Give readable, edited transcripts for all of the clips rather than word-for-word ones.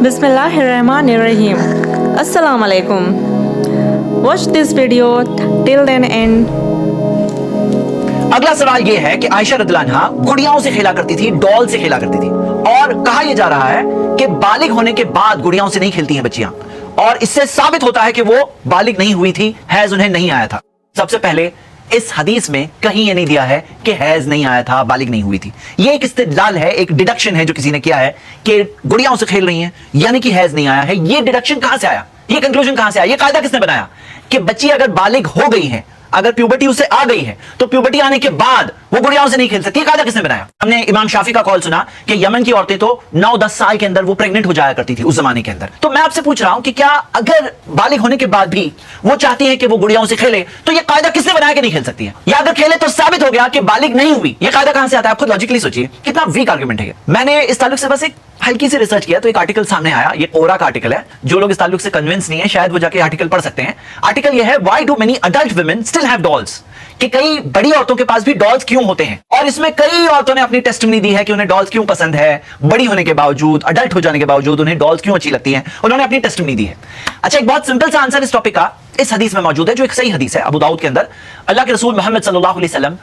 Bismillahirrahmanirrahim. Assalamu alaikum. Watch this video till then end. अगला सवाल ये है कि आयशा रज़ियल्लाहु अन्हा गुड़ियाओं से खेला करती थी, डॉल से खेला करती थी, और कहा यह जा रहा है कि बालिग होने के बाद गुड़ियाओं से नहीं खेलती हैं बच्चियां, और इससे साबित होता है कि वो बालिग नहीं हुई थी, हैज उन्हें नहीं आया था। सबसे पहले इस हदीस में कहीं ये नहीं दिया है कि हैज नहीं आया था, बालिग नहीं हुई थी। ये एक इस्तिदलाल है, एक डिडक्शन है जो किसी ने किया है कि गुड़ियाओं से खेल रही हैं यानी कि हैज नहीं आया है। ये डिडक्शन कहां से आया, ये कंक्लूजन कहां से आया, ये कायदा किसने बनाया कि बच्ची अगर बालिग हो गई है, अगर प्यूबर्टी उससे आ गई है, तो प्यूबर्टी आने के बाद वो गुड़ियाओं से नहीं खेल सकती। कायदा किसने बनाया? हमने इमाम शाफी का कॉल सुना कि यमन की औरतें तो 9-10 साल के अंदर वो प्रेग्नेंट हो जाया करती थी उस जमाने के अंदर। तो मैं आपसे पूछ रहा हूं कि क्या अगर बालिग होने के बाद भी वो चाहती है कि वो गुड़ियाओं से खेले, तो ये कायदा किसने बनाया कि नहीं खेल सकती है? या अगर खेले तो साबित हो गया कि बालिग नहीं हुई, ये कायदा कहां से आता है? आप खुद लॉजिकली सोचिए, कितना वीक आर्गुमेंट है। मैंने इस ताल्लुक से बस एक हल्की सी रिसर्च किया तो एक आर्टिकल सामने आया, ये कोरा का आर्टिकल है। जो लोग इस ताल्लुक से कन्विंस नहीं है शायद वो जाके आर्टिकल पढ़ सकते हैं। आर्टिकल ये है, why do many adult women still have dolls, कि कई बड़ी औरतों के पास भी डॉल्स क्यों होते हैं। और इसमें कई औरतों ने अपनी टेस्टिमनी दी है कि उन्हें डॉल्स क्यों पसंद है, बड़ी होने के बावजूद, अडल्ट हो जाने के बावजूद उन्हें डॉल्स क्यों अच्छी लगती हैं, उन्होंने अपनी टेस्टिमनी दी है। अच्छा, एक बहुत सिंपल सा आंसर इस टॉपिक का इस हदीस में मौजूद है, जो एक सही हदीस है अबू दाऊद के अंदर। अल्लाह के रसूल मोहम्मद सल्लल्लाहु अलैहि वसल्लम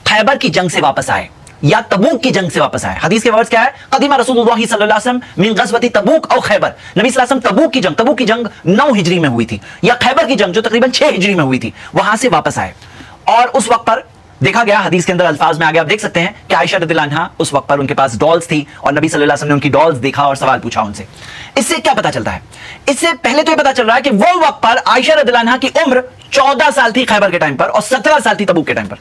खैबर की जंग से वापस आए या तबूक की जंग से वापस आए। हदीस के वर्ड्स क्या है? कदीमा रसूलुल्लाह सल्लल्लाहु अलैहि वसल्लम मिन गज़वती तबूक और खैबर। नबी सल्लल्लाहु अलैहि वसल्लम तबूक की जंग 9 हिजरी में हुई थी, या खैबर की जंग जो तकरीबन 6 हिजरी में हुई थी, वहां से वापस आए। और उस वक्त पर देखा गया, हदीस के अंदर अल्फाज में आ गया, आप देख सकते हैं कि आयशा रज़ियल्लाहु अन्हा उस वक्त पर उनके पास डॉल्स थी और नबी सल्लल्लाहु अलैहि वसल्लम ने उनकी डॉल्स देखा और सवाल पूछा उनसे। इससे क्या पता चलता है? इससे पहले तो ये पता चल रहा है कि वो वक्त पर आयशा रज़ियल्लाहु अन्हा की उम्र 14 साल थी खैबर के टाइम पर, और 17 साल थी तबूक के टाइम पर।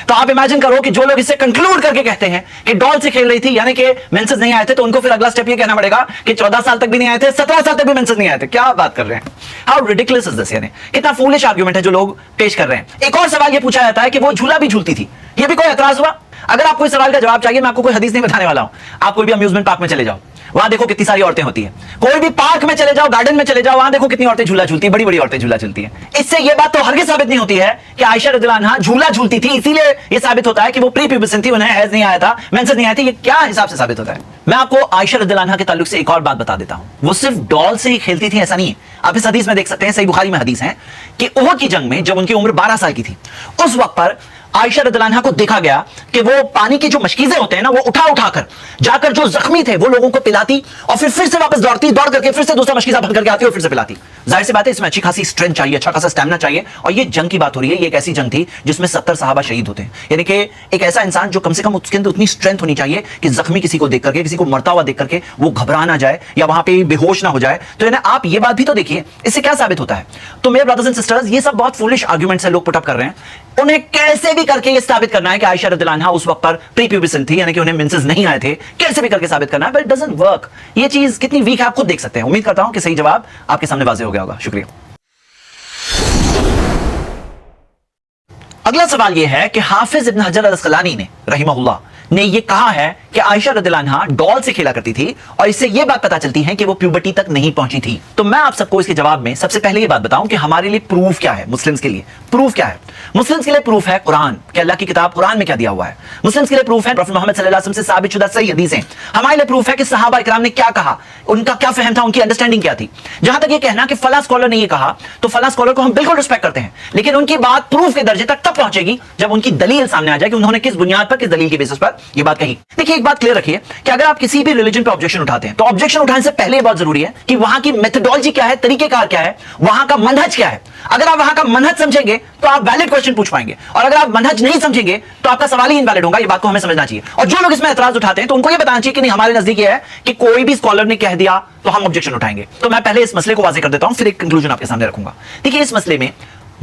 तो आप इमेजिन करो कि जो लोग इससे कंक्लूड करके कहते हैं कि डॉल से खेल रही थी यानी कि मेंसेस नहीं आए थे, तो उनको फिर अगला स्टेप ये कहना पड़ेगा कि 14 साल तक भी नहीं आए थे, 17 साल तक भी मेंसेस नहीं आए थे। क्या बात कर रहे हैं? हाउ रिडिकुलस इज दिस, यानी कितना फूलिश आर्गुमेंट है जो लोग पेश कर रहे हैं। एक और सवाल ये पूछा जाता है कि वो झूला भी झूलती थी, ये भी कोई एतराज हुआ? अगर आपको इस सवाल का जवाब चाहिए, मैं आपको कोई हदीस नहीं बताने वाला हूं। आप कोई भी अम्यूजमेंट पार्क में चले जाओ, वहां देखो कितनी सारी औरतें होती हैं। कोई भी पार्क में चले जाओ, गार्डन में चले जाओ, वहां देखो कितनी औरतें झूला झूलती हैं, बड़ी बड़ी औरतें झूला झूलती हैं। इससे यह बात तो हरगिज़ साबित नहीं होती है कि आयशा रज़ियल्लाहु अन्हा झूला झूलती थी, इसीलिए यह साबित होता है कि वो प्री प्यूबर्सन थी, उन्हें हैज नहीं आया था, मेंसेस नहीं आए थे। ये क्या हिसाब से साबित होता है? मैं आपको आयशा रज़ियल्लाहु अन्हा के ताल्लुक से एक और बात बता देता हूं। वो सिर्फ डॉल से ही खेलती थी ऐसा नहीं है। आप इस हदीस में देख सकते हैं, सही बुखारी में हदीस है कि उहद की जंग में जब उनकी उम्र 12 साल की थी, उस वक्त पर आयशा रज़ियल्लाहु अन्हा को देखा गया कि वो पानी के जो मशकीज़े होते हैं ना, वो उठा उठाकर जाकर जो जख्मी थे वो लोगों को पिलाती, और फिर से वापस दौड़ती, दौड़ करके फिर से दूसरा मशकीज़ा भर करके आती और फिर से पिलाती। जाहिर सी बात है इसमें अच्छी खासी स्ट्रेंथ चाहिए, अच्छा खासा स्टैमिना चाहिए। और ये जंग की बात हो रही है, ये एक ऐसी जंग थी जिसमें 70 सहाबा शहीद होते हैं, यानी कि एक ऐसा इंसान जो कम से कम उसके अंदर उतनी स्ट्रेंथ होनी चाहिए कि जख्मी किसी को देख करके, किसी को मरता हुआ देख करके वो घबरा ना जाए या वहां पे बेहोश ना हो जाए। तो यानी आप ये बात भी तो देखिए, इससे क्या साबित होता है? तो मेरे ब्रदर्स एंड सिस्टर्स, ये सब बहुत फूलिश आर्गुमेंट्स है लोग पुट अप कर रहे हैं। उन्हें कैसे भी करके ये साबित करना है कि आयशा रज़ियल्लाहु अन्हा उस वक्त पर प्री प्यूबर्सन थी, यानी कि उन्हें मेंसेस नहीं आए थे, कैसे भी करके साबित करना है, बट इट डजंट वर्क। ये चीज कितनी वीक है आप खुद देख सकते हैं। उम्मीद करता हूं कि सही जवाब आपके सामने वाज़ेह हो गया होगा। शुक्रिया। अगला सवाल यह है कि हाफिज इब्न हजर अल-अस्क़लानी ने रहिमहुल्लाह ने यह कहा है कि आयशा रज़ियल्लाहु अन्हा डॉल से खेला करती थी, और इससे यह बात पता चलती है कि वो प्यूबर्टी तक नहीं पहुंची थी। तो मैं आप सबको इसके जवाब में सबसे पहले यह बात बताऊं कि हमारे लिए प्रूफ क्या है, मुस्लिम्स के लिए प्रूफ क्या है? मुस्लिम्स के लिए प्रूफ है कुरान, कि अल्लाह की किताब कुरान में क्या दिया हुआ है। मुस्लिम्स के लिए प्रूफ है प्रॉफेट मोहम्मद सल्लल्लाहु अलैहि वसल्लम से साबित शुदा सही हदीसें। हमारे लिए प्रूफ है कि सहाबा इकराम ने क्या कहा, उनका क्या फहम था, उनकी अंडरस्टैंडिंग क्या थी। जहां तक ये कहना कि फला स्कॉलर ने ये कहा, तो फला स्कॉलर को हम बिल्कुल रिस्पेक्ट करते हैं, लेकिन उनकी बात प्रूफ के दर्जे तक तब पहुंचेगी जब उनकी दलील सामने आ जाए कि उन्होंने किस बुनियाद पर, किस दलील की बेसिस पर यह बात कही। देखिए, एक बात क्लियर रखिए कि अगर आप किसी भी रिलीजन पे ऑब्जेक्शन उठाते हैं, तो ऑब्जेक्शन उठाने से पहले बहुत जरूरी है कि वहां की मेथोडोलॉजी क्या है, तरीकेकार क्या है, वहां का मनहज क्या है। अगर आप वहां का मनहज समझेंगे तो आप वैलिड क्वेश्चन पूछ पाएंगे, और अगर आप मनहज नहीं समझेंगे तो आपका सवाल ही इनवैलिड होगा। ये बात को हमें समझना चाहिए। और जो लोग इसमें एतराज उठाते हैं, तो उनको ये बताना चाहिए कि नहीं, हमारे नजदीक ये है कि कोई भी स्कॉलर ने कह दिया तो हम ऑब्जेक्शन उठाएंगे। तो मैं पहले इस मसले को वाज़ेह कर देता हूं, फिर एक कंक्लूजन आपके सामने रखूंगा। देखिए, इस मसले में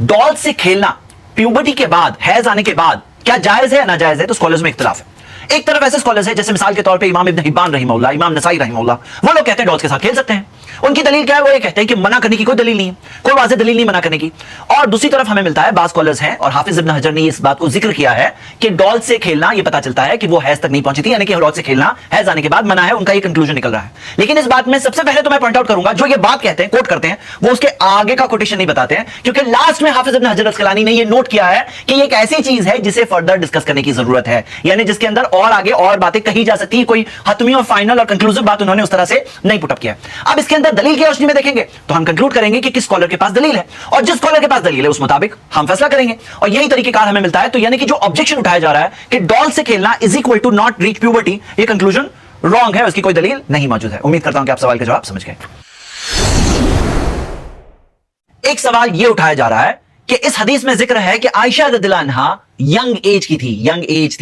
डॉल से खेलना प्यूबर्टी के बाद, हैज आने के बाद, क्या जायज है या नाजायज है, तो स्कॉलर्स में इख्तिलाफ है। एक तरफ ऐसे स्कॉलर्स हैं, जैसे मिसाल के तौर पे इमाम इब्न हिब्बान रहिमहुल्लाह, इमाम नसाई रहिमहुल्लाह, वो लोग कहते हैं डॉल्स के साथ खेल सकते हैं। उनकी दलील क्या है? वो ये कहते हैं कि मना करने की कोई दलील नहीं है, कोई वाज़ेह दलील नहीं मना करने की। और दूसरी तरफ हमें मिलता है, बाज़ स्कॉलर्स हैं, और हाफिज इब्न हजर ने इस बात को जिक्र किया है कि डॉल से खेलना, ये पता चलता है कि वो हैज तक नहीं पहुंची थी, यानी कि डॉल से खेलना हैज आने के बाद मना है, उनका ये कंक्लूजन निकल रहा है। लेकिन इस बात में सबसे पहले तो मैं पॉइंट आउट करूंगा, जो ये बात कहते हैं, कोट करते हैं, वो उसके आगे का कोटेशन नहीं बताते हैं, क्योंकि लास्ट में हाफिज इब्न हजर अस्क़लानी ने ये नोट किया है कि ये एक ऐसी चीज है जिसे फर्दर डिस्कस करने की जरूरत है, यानी जिसके अंदर और आगे और बातें कही जा सकती है, कोई हतमी और फाइनल और कंक्लूसिव बात उन्होंने उस तरह से नहीं पुटअप किया। अब इसके अंदर दलील की रोशनी में देखेंगे तो हम कंक्लूड करेंगे कि किस स्कॉलर के पास दलील है, और जिस स्कॉलर के पास दलील है उस मुताबिक हम फैसला करेंगे, और यही तरीकेकार हमें मिलता है। तो यानी कि जो ऑब्जेक्शन उठाया जा रहा है कि डॉल से खेलना is equal to not reach puberty, ये कंक्लूजन रॉन्ग है, उसकी कोई दलील नहीं मौजूद है। उम्मीद करता हूं कि आप सवाल का जवाब समझ गए। एक सवाल यह उठाया जा रहा है कि इस हदीस में जिक्र है कि आयशा रज़ियल्लाहु अन्हा यंग एज की थी,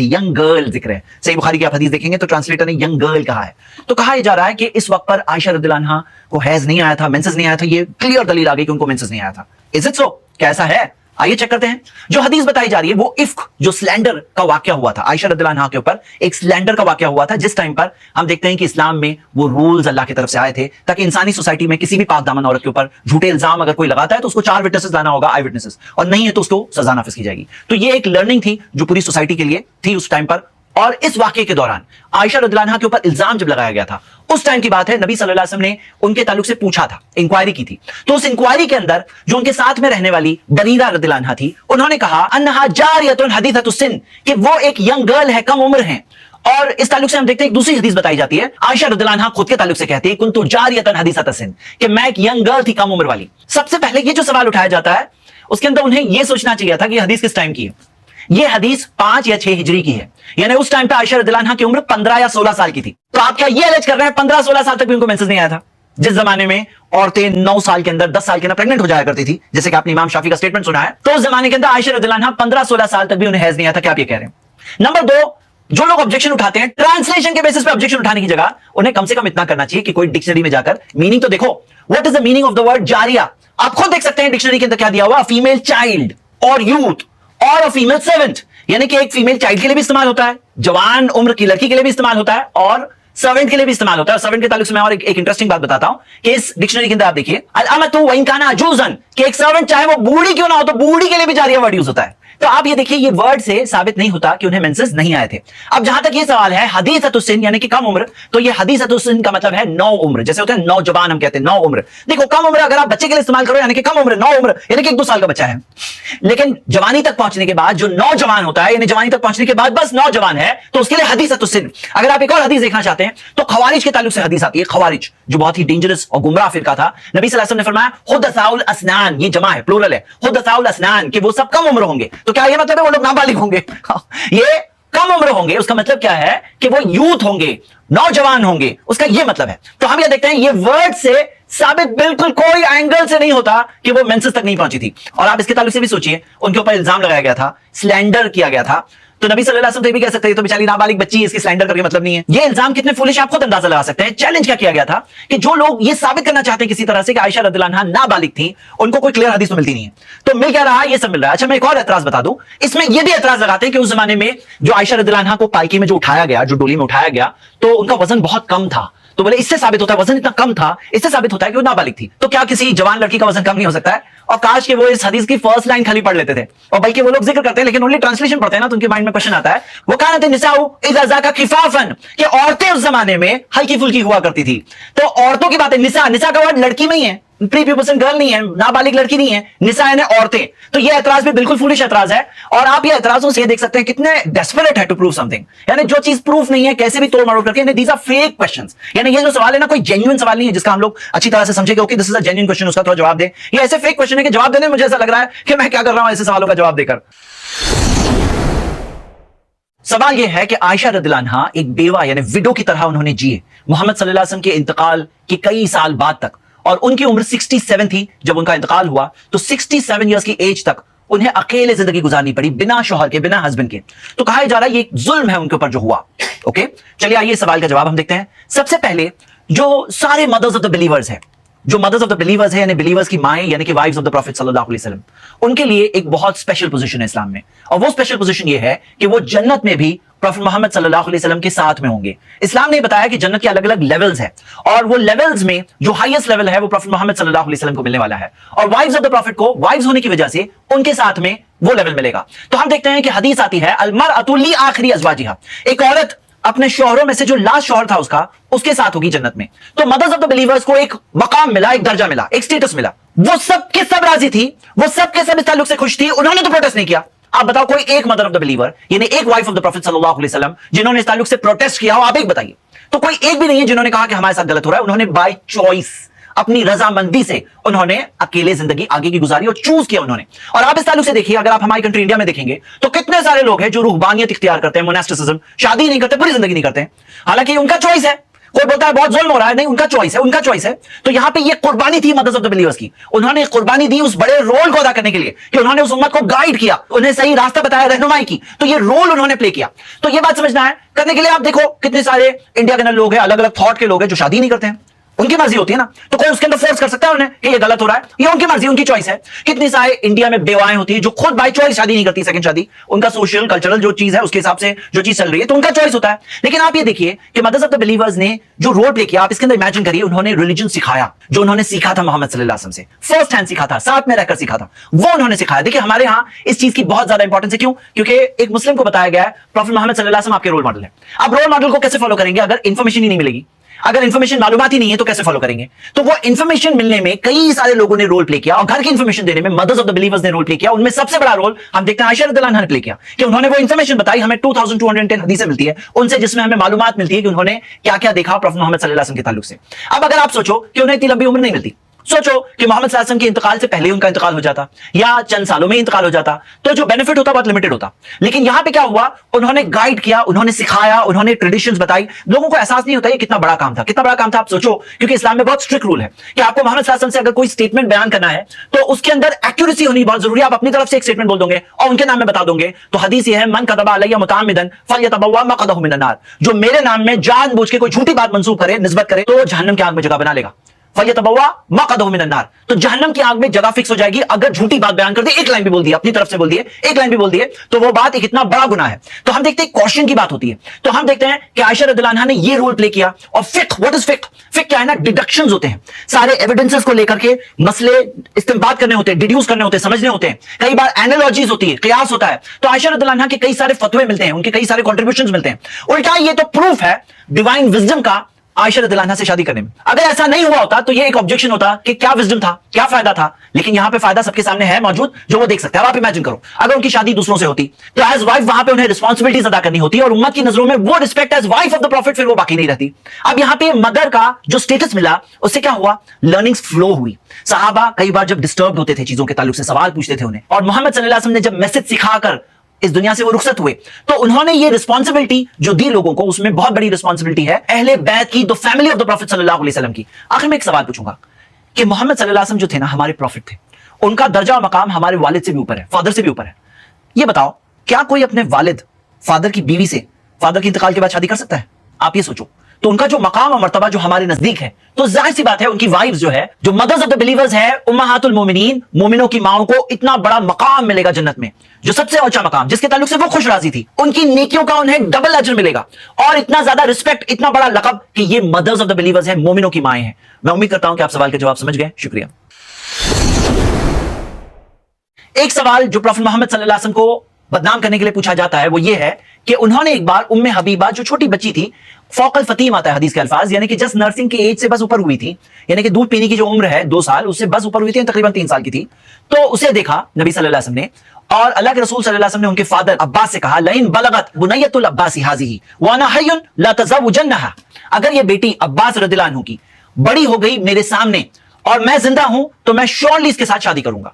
यंग गर्ल जिक्र है। सही बुखारी की आप हदीस देखेंगे तो ट्रांसलेटर ने यंग गर्ल कहा है। तो कहा यह जा रहा है कि इस वक्त पर आयशा रज़ियल्लाहु अन्हा को हैज नहीं आया था, मेंसेस नहीं आया था। ये क्लियर दलील आ गई कि उनको मेंसेस नहीं आया था। Is it so? कैसा है? आइए चेक करते हैं। जो हदीस बताई जा रही है वो इफ्क, जो स्लैंडर का वाकया हुआ था, आयशा रज़ियल्लाहु अन्हा के ऊपर एक स्लैंडर का वाकया हुआ था, जिस टाइम पर हम देखते हैं कि इस्लाम में वो रूल्स अल्लाह की तरफ से आए थे ताकि इंसानी सोसाइटी में किसी भी पाक दामन औरत के ऊपर झूठे इल्जाम अगर कोई लगाता है तो उसको 4 विटनेसेस लाना होगा, आई विटनेसेस, और नहीं है तो उसको सजा नाफिज की जाएगी। तो ये एक लर्निंग थी जो पूरी सोसाइटी के लिए थी उस टाइम पर। और इस वाकये के दौरान आयशा रज़ियल्लाहु अन्हा के ऊपर इल्जाम जब लगाया गया था, उस टाइम की बात है, नबी सल्लल्लाहु अलैहि वसल्लम ने उनके ताल्लुक से पूछा था, इंक्वायरी की थी। तो उस इंक्वायरी के अंदर जो उनके साथ में रहने वाली बरीरा रज़ियल्लाहु अन्हा थी, उन्होंने कहा अन्नहा जारियतुन हदीथतुस सिन, कि वो एक यंग गर्ल है, कम उम्र है। और इस ताल्लुक से हम देखते हैं एक दूसरी हदीस बताई जाती है, आयशा रज़ियल्लाहु अन्हा खुद के ताल्लुक से कहती है कुन्तु जारियतन हदीथतुस सिन, कि मैं एक यंग गर्ल थी, कम उम्र वाली। सबसे पहले ये जो सवाल उठाया जाता है उसके अंदर उन्हें यह सोचना चाहिए था कि हदीस किस टाइम की है। ये हदीस 5 या 6 हिजरी की है, यानी उस टाइम पे आयशा रज़ियल्लाहु अन्हा की उम्र 15 या 16 साल की थी। तो आप क्या ये अलग कर रहे हैं 15-16 साल तक भी उनको मेंसेस नहीं आया था, जिस जमाने में औरतें 9 साल के अंदर 10 साल के अंदर प्रेग्नेंट हो जाया करती थी, जैसे कि आपने इमाम शाफी का स्टेटमेंट सुना है। तो उस जमाने के अंदर आयशा रज़ियल्लाहु अन्हा 15-16 साल तक भी उन्हें हैज नहीं आया था। क्या आप ये कह रहे हैं? नंबर 2, जो लोग ऑब्जेक्शन उठाते हैं ट्रांसलेशन के बेसिस पे ऑब्जेक्शन उठाने की जगह उन्हें कम से कम इतना करना चाहिए कि कोई डिक्शनरी में जाकर मीनिंग तो देखो, what is the meaning of the word जारिया। आप खुद देख सकते हैं डिक्शनरी के अंदर क्या दिया हुआ, फीमेल चाइल्ड और यूथ और फीमेल सर्वेंट, यानी कि एक फीमेल चाइल्ड के लिए भी इस्तेमाल होता है, जवान उम्र की लड़की के लिए भी इस्तेमाल होता है, और सर्वेंट के लिए भी इस्तेमाल होता है। सर्वेंट के ताल्लुक से मैं और एक इंटरेस्टिंग बात बताता हूं कि इस डिक्शनरी के अंदर आप देखिए अल अमतु व इन काना अजूजन, कि एक सर्वेंट चाहे वो बूढ़ी क्यों ना हो तो बूढ़ी के लिए भी जारिया वर्ड यूज होता है। तो आप ये देखिए, ये वर्ड से साबित नहीं होता कि उन्हें मेंसेस नहीं आए थे। अब जहां तक ये सवाल है हदीथतुस सिन यानी कि कम उम्र, तो ये हदीथतुस सिन का मतलब है 9 उम्र, जैसे होते हैं नौजवान, हम कहते हैं 9 उम्र। देखो कम उम्र अगर आप बच्चे के लिए इस्तेमाल करो यानी कि कम उम्र 9 उम्र यानी कि 1-2 साल का बच्चा है, लेकिन जवानी तक पहुंचने के बाद जो नौजवान होता है, यानी जवानी तक पहुंचने के बाद बस नौजवान है, तो उसके लिए हदीथतुस सिन। अगर आप एक और हदीस देखना चाहते हैं तो खवारिज के ताल्लुक से हदीस आती है, खवारिज जो बहुत ही डेंजरस और गुमराह फिरका था। नबी सल्लल्लाहु अलैहि वसल्लम ने फरमाया हुदसाउल अस्नान, ये जमा है, प्लूरल है, हुदसाउल अस्नान, कि वो सब कम उम्र होंगे। तो क्या ये मतलब है वो लोग नाबालिग होंगे? ये कम उम्र होंगे, उसका मतलब क्या है कि वो यूथ होंगे, नौजवान होंगे, उसका ये मतलब है। तो हम ये देखते हैं ये वर्ड से साबित बिल्कुल कोई एंगल से नहीं होता कि वो मेंसेस तक नहीं पहुंची थी। और आप इसके ताल्लुक से भी सोचिए, उनके ऊपर इल्जाम लगाया गया था, स्लैंडर किया गया था। तो नबी सल्लल्लाहु अलैहि वसल्लम तो भी कह सकते हैं तो बेचारी नाबालिग बच्ची है, इसकी स्लैंडर करके मतलब नहीं है। ये इल्जाम कितने फुलिश आप खुद अंदाजा लगा सकते हैं। चैलेंज क्या किया गया था कि जो लोग ये साबित करना चाहते हैं किसी तरह से कि आयशा रज़ियल्लाहु अन्हा नाबालिग थी, उनको कोई क्लियर हदीस तो मिलती नहीं है। तो मिल क्या रहा है, ये सब मिल रहा है। अच्छा मैं एक और एतराज बता दूं, इसमें ये भी एतराज लगाते हैं कि उस जमाने में जो आयशा रज़ियल्लाहु अन्हा को पालकी में जो उठाया गया, जो डोली में उठाया गया, तो उनका वजन बहुत कम था। तो बोले इससे साबित होता है, वजन इतना कम था, इससे साबित होता है कि वो नाबालिग थी। तो क्या किसी जवान लड़की का वजन कम नहीं हो सकता है? और काश कि वो इस हदीस की फर्स्ट लाइन खाली पढ़ लेते थे, और बल्कि वो लोग जिक्र करते हैं लेकिन ओनली ट्रांसलेशन पढ़ते हैं ना, तो उनके माइंड में क्वेश्चन आता है वो कानत निसाउ इज़ा ज़ाका खिफाफन, कि औरतें उस जमाने में हल्की फुल्की हुआ करती थी। तो औरतों की बात है, निसा, निसा का वर्ड लड़की में ही है, प्री प्यूबर्सन गर्ल नहीं है, नाबालिग लड़की नहीं है, निसा यानी औरतें। तो ये एतराज भी बिल्कुल फूलिश एतराज है। और आप ये एतराजों से देख सकते हैं कितने डेस्परेट है टू प्रूव समथिंग, यानी जो चीज प्रूफ नहीं है कैसे भी तोड़ मरोड़ करके, दीज आर फेक क्वेश्चंस। यानी ये जो सवाल है ना, कोई जेन्युइन सवाल नहीं है जिसका हम लोग अच्छी तरह से समझे कि okay this is a genuine question, उसका थोड़ा जवाब दे। ये ऐसे फेक क्वेश्चन है कि जवाब देने में मुझे ऐसा लग रहा है कि मैं क्या कर रहा हूं ऐसे सवालों का जवाब देकर। सवाल यह है कि आयशा रज़ियल्लाहु अन्हा एक बेवा यानी विडो की तरह उन्होंने जिए मोहम्मद सल्लल्लाहु अलैहि वसल्लम के इंतकाल के कई साल बाद तक, और उनकी उम्र 67 थी जब उनका इंतकाल हुआ। तो 67 इयर्स की एज तक उन्हें अकेले जिंदगी गुजारनी पड़ी, बिना शौहर के, बिना हस्बैंड के। तो कहा जा रहा है ये एक जुल्म है उनके ऊपर जो हुआ। ओके चलिए आइए सवाल का जवाब हम देखते हैं। सबसे पहले जो सारे मदर्स ऑफ द बिलीवर्स है, जो मदर्स ऑफ द बिलीवर्स है यानी बिलीवर्स की माएं यानी कि वाइफ्स ऑफ द प्रॉफिट सल्लल्लाहु अलैहि वसल्लम, उनके लिए एक बहुत स्पेशल पोजीशन है इस्लाम में। और वो स्पेशल पोजीशन ये है कि वो जन्नत में भी प्रॉफिट मोहम्मद सल्लल्लाहु अलैहि वसल्लम के साथ में होंगे। इस्लाम ने बताया कि जन्नत के अलग अलग लेवल्स हैं, और वो लेवल्स में जो हाईएस्ट लेवल है वो प्रॉफिट मोहम्मद सल्लल्लाहु अलैहि वसल्लम को मिलने वाला है। और वाइफ्स ऑफ द प्रॉफिट को वाइफ्स होने की वजह से उनके साथ में वो लेवल मिलेगा। तो हम देखते हैं कि हदीस आती है अलमरअतु ली आखिरी अज़वाजिहा, एक औरत अपने शौहरों में से जो लास्ट शौहर था उसका, उसके साथ होगी जन्नत में। तो मदर्स ऑफ द बिलीवर्स को एक मकाम मिला, एक दर्जा मिला, एक स्टेटस मिला। वो सब के सब राजी थी, वो सब के सब इस ताल्लुक से खुश थी, उन्होंने तो प्रोटेस्ट नहीं किया। आप बताओ कोई एक मदर ऑफ द बिलीवर यानी एक वाइफ ऑफ द प्रॉफिट सल्लल्लाहु अलैहि वसल्लम जिन्होंने इस ताल्लुक से प्रोटेस्ट किया हो, आप एक बताइए। तो कोई एक भी नहीं है जिन्होंने कहा कि हमारे साथ गलत हो रहा है। उन्होंने बाय चॉइस, अपनी रजामंदी से उन्होंने अकेले जिंदगी आगे की गुजारी और चूज किया उन्होंने। और आप इस ताल्लुक से देखिए, अगर आप हमारी कंट्री इंडिया में देखेंगे तो कितने सारे लोग हैं जो रूहबानियत इख्तियार करते हैं, मोनास्टिसिज्म, शादी नहीं करते, पूरी जिंदगी नहीं करते, हालांकि उनका चॉइस है। कोई बोलता है बहुत जुल्म हो रहा है, नहीं, उनका चॉइस है, उनका चॉइस है। तो यहां पे ये कुर्बानी थी मदर्स ऑफ द बिलीवर्स की। उन्होंने कुर्बानी दी उस बड़े रोल को अदा करने के लिए कि उन्होंने उस उम्मत को गाइड किया, उन्हें सही रास्ता बताया, रहनुमाई की। तो ये रोल उन्होंने प्ले किया। तो ये बात समझना है, करने के लिए आप देखो कितने सारे इंडिया के अंदर लोग हैं, अलग अलग थॉट के लोग हैं जो शादी नहीं करते हैं। उनकी मर्जी होती है ना, तो कोई उसके अंदर फोर्स कर सकता है उन्हें कि ये गलत हो रहा है? ये उनकी मर्जी, उनकी चॉइस है। कितनी सारे इंडिया में बेवाएं होती है जो खुद बाय चॉइस शादी नहीं करती, सेकंड शादी, उनका सोशल कल्चरल जो चीज है उसके हिसाब से जो चीज चल रही है, तो उनका चॉइस होता है। लेकिन आप ये देखिए कि मदर्स ऑफ द बिलीवर्स ने जो रोल प्ले किया, आप इसके अंदर इमेजिन करिए, उन्होंने रिलीजन सिखाया जो उन्होंने सीखा था मोहम्मद सल्लल्लाहु अलैहि वसल्लम से, फर्स्ट हैंड सीखा था, साथ में रहकर सीखा था, वो उन्होंने सिखाया। देखिए हमारे यहाँ इस चीज की बहुत ज्यादा इंपॉर्टेंस है। क्यों? क्योंकि एक मुस्लिम को बताया गया है प्रॉफिट मोहम्मद सल्लल्लाहु अलैहि वसल्लम आपके रोल मॉडल है। आप रोल मॉडल को कैसे फॉलो करेंगे अगर इंफॉर्मेशन ही नहीं मिलेगी? अगर इंफॉर्मेशन मालूमात ही नहीं है तो कैसे फॉलो करेंगे? तो वो इंफॉर्मेशन मिलने में कई सारे लोगों ने रोल प्ले किया, और घर की इंफॉर्मेशन देने में मदर्स ऑफ द बिलीवर्स ने रोल प्ले किया। उनमें सबसे बड़ा रोल हम देखते हैं आयशा रज़ियल्लाहु अन्हा ने प्ले किया कि उन्होंने वो इंफॉर्मेशन बताई। हमें 2210 हदीसें मिलती है उनसे, जिसमें हमें मालूमात मिलती है कि उन्होंने क्या क्या देखा प्रॉफिट मोहम्मद सल्लल्लाहु अलैहि वसल्लम के ताल्लुक से। अब अगर आप सोचो कि उन्हें इतनी लंबी उम्र नहीं मिलती, सोचो कि मोहम्मद सल्लल्लाहु अलैहि वसल्लम के इंतकाल से पहले उनका इंतकाल हो जाता या चंद सालों में इंतकाल हो जाता, तो जो बेनिफिट होता बहुत लिमिटेड होता। लेकिन यहां पे क्या हुआ, उन्होंने गाइड किया, उन्होंने सिखाया, उन्होंने ट्रेडिशंस बताई। लोगों को एहसास नहीं होता ये कितना बड़ा काम था, कितना बड़ा काम था। आप सोचो, क्योंकि इस्लाम में बहुत स्ट्रिक्ट रूल है कि आपको मोहम्मद सल्लल्लाहु अलैहि वसल्लम से अगर कोई स्टेटमेंट बयान करना है तो उसके अंदर एक्यूरेसी होनी बहुत जरूरी है। आप अपनी तरफ से एक स्टेटमेंट बोल दोगे और उनके नाम में बता दोगे तो हदीस ये है, मन कदबा अलैया मुतअम्मिदन फल्यतबव्वा मक़अदहु मिनन नार, जो मेरे नाम में जानबूझ के कोई झूठी बात मंसूब करे, निस्बत करे, तो जहन्नम की आग में जगह बना लेगा। फल्यतबव्वा मक़अदहु मिनन नार, तो जहन्नम की आग में जगह फिक्स हो जाएगी अगर झूठी बात बयान कर दी, एक लाइन भी बोल दी, अपनी तरफ से बोल दिए, एक लाइन भी बोल दिए, तो वो बात एक इतना बड़ा गुनाह है। तो हम देखते हैं कॉशन की बात होती है। तो हम देखते हैं कि आयशा रज़ियल्लाहु अन्हा ने ये रोल प्ले किया। और फिक्ह, व्हाट इज फिक्ह? फिक्ह क्या है ना, डिडक्शंस होते हैं, सारे एविडेंसेस को लेकर के मसले इस्तेमाल करने होते हैं, डिड्यूस करने होते हैं, समझने होते हैं। कई बार एनालॉजीज होती है, कियास होता है। तो आयशा रज़ियल्लाहु अन्हा के कई सारे फतवे मिलते हैं, उनके कई सारे कंट्रीब्यूशंस मिलते हैं। उल्टा ये तो प्रूफ है डिवाइन विजडम का आयशा रज़ियल्लाहु अन्हा से शादी करने में। अगर ऐसा नहीं हुआ होता तो ये एक ऑब्जेक्शन होता कि क्या विजडम था, क्या फायदा था। लेकिन यहां पे फायदा सबके सामने है मौजूद, जो वो देख सकते हैं। अब आप इमेजिन करो अगर उनकी शादी दूसरों से होती तो एज वाइफ वहां पे उन्हें रिस्पांसिबिलिटीज अदा करनी होती और उम्मत की नजरों में वो respect as wife of the prophet फिर वो बाकी नहीं रहती। अब यहां पे मदर का जो स्टेटस मिला उससे क्या हुआ, लर्निंग्स फ्लो हुई। सहाबा कई बार जब डिस्टर्ब होते थे चीजों के ताल्लुक से, सवाल पूछते थे उन्हें, और मोहम्मद सल्लल्लाहु अलैहि वसल्लम ने जब मैसेज सिखाकर इस दुनिया से वो रुखसत हुए तो उन्होंने ये रिस्पांसिबिलिटी जो दी लोगों को, उसमें बहुत बड़ी रिस्पांसिबिलिटी है अहले बैत की, the family of the profit सल्लल्लाहु अलैहि वसल्लम की। आखिर में एक सवाल पूछूंगा कि मोहम्मद सल्लल्लाहु अलैहि वसल्लम जो थे ना, हमारे प्रॉफिट थे, उनका दर्जा और मकाम हमारे वालिद से भी ऊपर है, फादर से भी ऊपर है। ये बताओ क्या कोई अपने वालिद, फादर की बीवी से फादर के इंतकाल के बाद शादी कर सकता है? आप ये सोचो। तो उनका जो मकाम और मर्तबा जो हमारे नजदीक है, तो जाहिर सी बात है उनकी वाइफ्स जो है, जो मदर्स ऑफ द बिलीवर्स है, उम्महातुल मोमिनीन, मोमिनों की माओं को इतना बड़ा मकाम मिलेगा जन्नत में, जो सबसे ऊंचा मकाम, जिसके ताल्लुक से वो खुश राजी थी। उनकी नेकियों का उन्हें डबल अजर मिलेगा और इतना ज्यादा रिस्पेक्ट, इतना बड़ा लक़ब कि ये मदर्स ऑफ द बिलीवर्स है, मोमिनों की माएं हैं। मैं उम्मीद करता हूं कि आप सवाल के जवाब समझ गए। शुक्रिया। एक सवाल जो प्रॉफिट मोहम्मद सल्लल्लाहु अलैहि वसल्लम को बदनाम करने के लिए पूछा जाता है वो ये है कि उन्होंने एक बार उम्मे हबीबा, जो छोटी बच्ची थी, फौकल फतीम आता है हदीस के अल्फाज, यानी कि जस्ट नर्सिंग की एज से बस ऊपर हुई थी, यानी कि दूध पीने की जो उम्र है 2 साल, उससे बस ऊपर हुई थी, तकरीबन 3 साल की थी। तो उसे देखा नबी सल्लल्लाहु अलैहि वसल्लम ने, और अल्लाह के रसूल सल्लल्लाहु अलैहि वसल्लम ने उनके फादर अब्बास से कहा, लइन बलगत बुनय्यतुल अब्बासी हाज़िही व अना हय्युन ला तज़व्वुजन्नहा, अगर ये बेटी अब्बास रज़ियल्लाहु अन्हु की बड़ी हो गई मेरे सामने और मैं जिंदा हूं तो मैं श्योरली इसके साथ शादी करूंगा।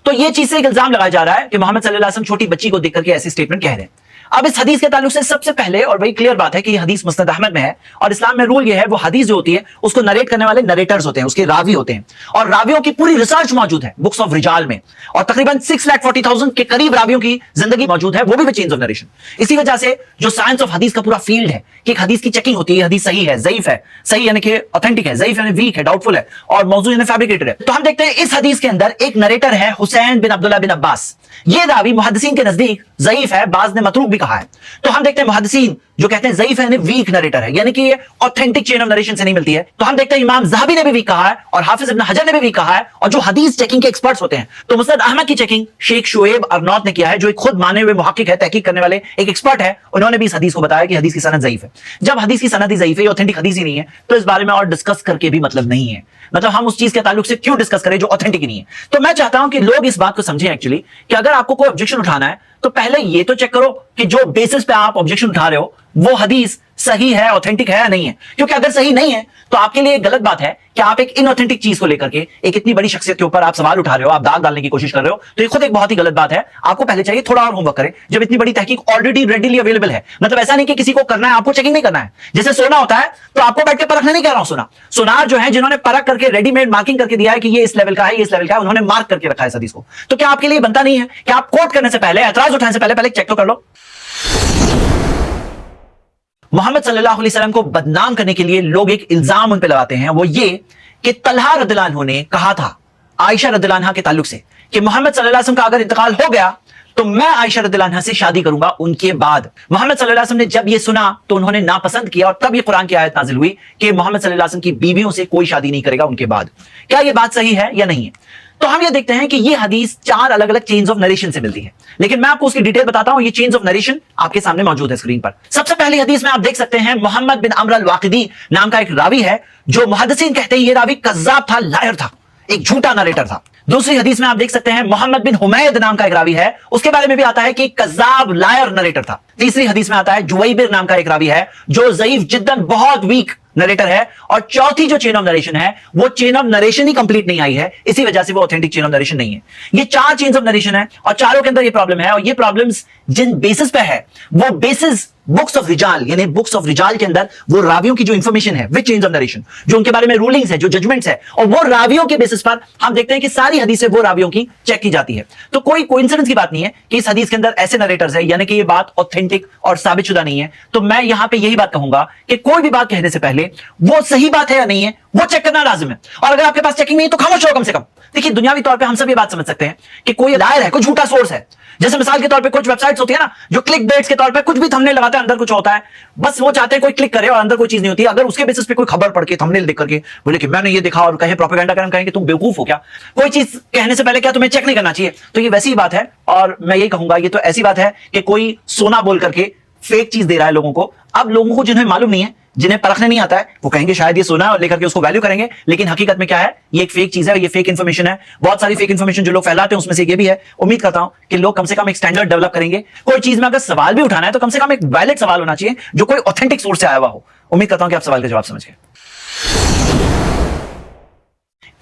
तो ये चीज से एक इल्जाम लगाया जा रहा है कि मोहम्मद सल्लल्लाहु अलैहि वसल्लम छोटी बच्ची को देख करके ऐसी स्टेटमेंट कह रहे हैं। अब इस हदीस के ताल्लुक से सबसे पहले और बड़ी क्लियर बात है कि ये हदीस मुस्नद अहमद में है, और इस्लाम में रूल ये है, वो हदीस जो होती है उसको नरेट करने वाले नरेटर्स होते हैं, उसके रावी होते हैं, और रावियों की पूरी रिसर्च मौजूद है बुक्स ऑफ रिजाल में, और तकरीबन 6,40,000 के करीब रावियों की जिंदगी मौजूद है, वो भी चेन्स ऑफ नरेशन। इसी वजह से जो साइंस ऑफ हदीस का पूरा फील्ड है कि एक हदीस की चेकिंग होती है, हदीस सही है, ज़ईफ है, सही यानी कि ऑथेंटिक है, ज़ईफ यानी वीक है, डाउटफुल है, और मौजू यानी फैब्रिकेटेड है। तो हम देखते हैं इस हदीस के अंदर एक नरेटर है हुसैन बिन अब्दुल्लाह बिन अब्बास। ये रावी मुहद्दिसीन के नजदीक ज़ईफ है, बाज़ ने मतरूक भी कहा है। तो हम देखते हैं मुहद्दिसीन जो कहते हैं ज़ईफ है यानी वीक नरेटर है, यानी कि ये ऑथेंटिक चेन ऑफ नरेशन से नहीं मिलती है। तो हम देखते हैं इमाम ज़हाबी ने भी वीक कहा है और हाफिज इब्न हजर ने भी वीक कहा है, और जो हदीस चेकिंग के एक्सपर्ट्स होते हैं, तो मुस्नद अहमद की चेकिंग शेख शुएब अर्नौत ने किया है, जो एक खुद माने हुए मुहक्किक है, तहकीक करने वाले एक एक्सपर्ट है। उन्होंने भी इस हदीस को बताया कि हदीस की सनद ज़ईफ है। जब हदीस की सनद ही ज़ईफ है, ऑथेंटिक हदीस ही नहीं है, तो इस बारे में और डिस्कस करके भी मतलब नहीं है। मतलब हम उस चीज के ताल्लुक से क्यों डिस्कस करें जो ऑथेंटिक नहीं है। तो मैं चाहता हूं कि लोग इस बात को समझें एक्चुअली कि अगर आपको कोई ऑब्जेक्शन उठाना है तो पहले ये तो चेक करो कि जो बेसिस पे आप ऑब्जेक्शन उठा रहे हो वो हदीस सही है, ऑथेंटिक है या नहीं है। क्योंकि अगर सही नहीं है तो आपके लिए गलत बात है कि आप एक इनऑथेंटिक चीज को लेकर के एक इतनी बड़ी शख्सियत के ऊपर आप सवाल उठा रहे हो, आप दाग डालने की कोशिश कर रहे हो, तो ये खुद एक बहुत ही गलत बात है। आपको पहले चाहिए थोड़ा और होमवर्क करें, जब इतनी बड़ी तहकीक ऑलरेडी रेडिली अवेलेबल है। मतलब ऐसा नहीं कि किसी को करना है, आपको चेकिंग नहीं करना है। जैसे सोना होता है तो आपको बैठ के परखने नहीं कह रहा हूं। सोनार जो है जिन्होंने परख करके रेडीमेड मार्किंग करके दिया है कि ये इस लेवल का है, ये इस लेवल का है, उन्होंने मार्क करके रखा है हदीस को। तो क्या आपके लिए बनता नहीं है कि आप कोट करने से पहले, एतराज उठाने से पहले चेक तो कर लो। मोहम्मद सल्लल्लाहु अलैहि वसल्लम को बदनाम करने के लिए लोग एक इल्जाम उन पे लगाते हैं, वो ये कि तलहा रदियल्लाहु अन्हु ने कहा था आयशा रदियल्लाहु अन्हा के ताल्लुक से कि मोहम्मद सल्लल्लाहु अलैहि वसल्लम का अगर इंतकाल हो गया तो मैं आयशा रदियल्लाहु अन्हा से शादी करूंगा उनके बाद। मोहम्मद सल्लल्लाहु अलैहि वसल्लम ने जब ये सुना तो उन्होंने नापसंद किया और तब ये कुरान की आयत नाजिल हुई कि मोहम्मद सल्लल्लाहु अलैहि वसल्लम की बीवियों से कोई शादी नहीं करेगा उनके बाद। क्या ये बात सही है या नहीं है? तो हम ये देखते हैं कि ये हदीस 4 अलग अलग चेन्स ऑफ नरेशन से मिलती है, लेकिन मैं आपको उसकी डिटेल बताता हूं। ये चेन्स ऑफ नरेशन आपके सामने मौजूद है स्क्रीन पर। सबसे पहली हदीस में आप देख सकते हैं मोहम्मद बिन अम्र अल वाकिदी नाम का एक रावी है, जो मुहद्दिसीन कहते हैं ये रावी कज़्ज़ाब था, लायर था, एक झूठा नरेटर था। दूसरी हदीस में आप देख सकते हैं मोहम्मद बिन हुमैद नाम का एक रावी है, उसके बारे में भी आता है कि कज़्ज़ाब, लायर नरेटर था। तीसरी हदीस में आता है जुवैबिर नाम का एक रावी है जो ज़ईफ जिद्दन, बहुत वीक नरेटर है। और चौथी जो चेन ऑफ नरेशन है वो chain of narration he complete नहीं आई है, इसी वजह से वो ऑथेंटिक चेन ऑफ नरेशन नहीं है। ये 4 चेन्स ऑफ नरेशन है और चारों के अंदर ये प्रॉब्लम है, और ये प्रॉब्लम्स जिन बेसिस पे है वो बेसिस बुक्स ऑफ रिजाल, यानी बुक्स ऑफ रिजाल के अंदर वो रावियों की जो इंफॉर्मेशन है विद चेन्स ऑफ नरेशन, जो उनके बारे में रूलिंग्स है, जो जजमेंट्स है, और वो रावियों के बेसिस पर हम देखते हैं कि सारी हदीसें वो रावियों की चेक की जाती है। तो कोई कोइंसिडेंस की बात नहीं है कि इस हदीस के अंदर ऐसे नरेटर्स है, यानी कि ये बात ऑथेंटिक और साबित शुदा नहीं है। तो मैं यहां पे यही बात कहूंगा कि कोई भी बात कहने से पहले वो सही बात है या नहीं है वो चेक करना लाजिम है, और अगर आपके पास चेकिंग नहीं है तो खामोश रहो कम से कम। देखिए दुनियावी तौर पे हम सब ये बात समझ सकते हैं कि कोई लायर है, कोई झूठा सोर्स है। जैसे मिसाल के तौर पे कुछ वेबसाइट्स होती है ना जो क्लिक बेट्स के तौर पे कुछ भी थंबनेल लगाते हैं, अंदर कुछ होता है, बस वो चाहते हैं कोई क्लिक करे और अंदर कोई चीज नहीं होती। अगर उसके बेसिस पे कोई खबर पढ़ के थंबनेल देख करके बोले कि मैंने ये देखा और कहे प्रोपेगेंडा करें, कहेंगे तुम बेवकूफ हो क्या? कोई चीज कहने से पहले क्या तुम्हें चेक नहीं करना चाहिए? तो ये वैसी ही बात है, और मैं यही कहूंगा ये तो ऐसी बात है कि कोई सोना बोल करके फेक चीज दे रहा है लोगों को। अब लोगों को जिन्हें मालूम नहीं है, जिन्हें परखने नहीं आता है, वो कहेंगे शायद ये सोना है और लेकर के उसको वैल्यू करेंगे, लेकिन हकीकत में क्या है, ये एक फेक चीज है, ये फेक इन्फॉर्मेशन है। बहुत सारी फेक इन्फॉर्मेशन जो लोग फैलाते हैं उसमें से ये भी है। उम्मीद करता हूं कि लोग कम से कम एक स्टैंडर्ड डेवलप करेंगे। कोई चीज में अगर सवाल भी उठाना है तो कम से कम एक वैलिड सवाल होना चाहिए जो कोई ऑथेंटिक सोर्स से आया हुआ हो। उम्मीद करता हूं कि आप सवाल का जवाब समझ गए।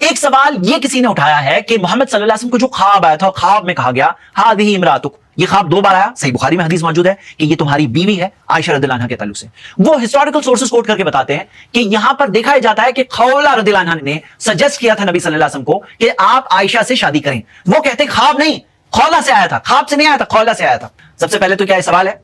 एक सवाल ये किसी ने उठाया है कि मोहम्मद सल्लल्लाहु अलैहि वसल्लम को जो ख्वाब आया था, ख्वाब में कहा गया हादिही इमरातुक, ये ख्वाब 2 बार आया। सही बुखारी में हदीस मौजूद है कि ये तुम्हारी बीवी है आयशा रदियल्लाहु अन्हा के ताल्लुक से। वो हिस्टोरिकल सोर्सेस कोट करके बताते हैं कि यहां पर देखा जाता है कि खौला रदियल्लाहु अन्हा ने सजेस्ट किया था नबी सल्लल्लाहु अलैहि वसल्लम को कि आप आयशा से शादी करें। वो कहते ख्वाब नहीं, खौला से आया था, ख्वाब से नहीं आया था, खौला से आया था। सबसे पहले तो क्या ये सवाल है,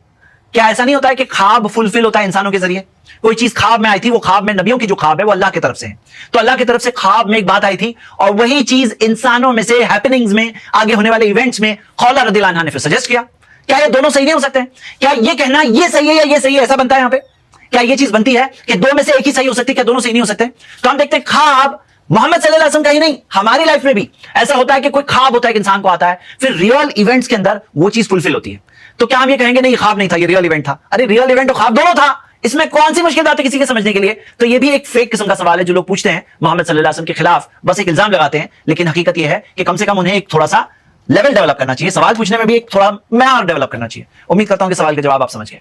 क्या ऐसा नहीं होता है कि ख्वाब फुलफिल होता है इंसानों के जरिए? कोई चीज ख्वाब में आई थी, वो ख्वाब में, नबियों की जो ख्वाब है वो अल्लाह की तरफ से है, तो अल्लाह की तरफ से ख्वाब में एक बात आई थी और वही चीज इंसानों में से हैपनिंग्स में, आगे होने वाले इवेंट्स में खौला रदियल्लाहु अन्हा ने फिर सजेस्ट किया। क्या ये दोनों सही नहीं हो सकते? क्या ये कहना ये सही है या ये सही है, ऐसा बनता है यहां पे? क्या ये चीज बनती है कि 2 में से एक ही सही हो सकती है? क्या दोनों सही नहीं हो सकते? तो हम देखते हैं ख्वाब मोहम्मद सल्लल्लाहु अलैहि वसल्लम का ही नहीं, हमारी लाइफ में भी ऐसा होता है कि कोई ख्वाब होता है कि इंसान को आता है, फिर रियल इवेंट्स के अंदर वो चीज फुलफिल होती है। तो क्या हम ये कहेंगे नहीं ख्वाब नहीं था, ये रियल इवेंट था? अरे रियल इवेंट और ख्वाब दोनों था, इसमें कौन सी मुश्किल बात है किसी के समझने के लिए? तो ये भी एक फेक किस्म का सवाल है जो लोग पूछते हैं मोहम्मद सल्लल्लाहु अलैहि वसल्लम के खिलाफ, बस एक इल्जाम लगाते हैं। लेकिन हकीकत ये है कि कम से कम उन्हें एक थोड़ा सा लेवल डेवलप करना चाहिए, सवाल पूछने में भी एक थोड़ा मेयार डेवलप करना चाहिए। उम्मीद करता हूं कि सवाल के जवाब आप समझ गए।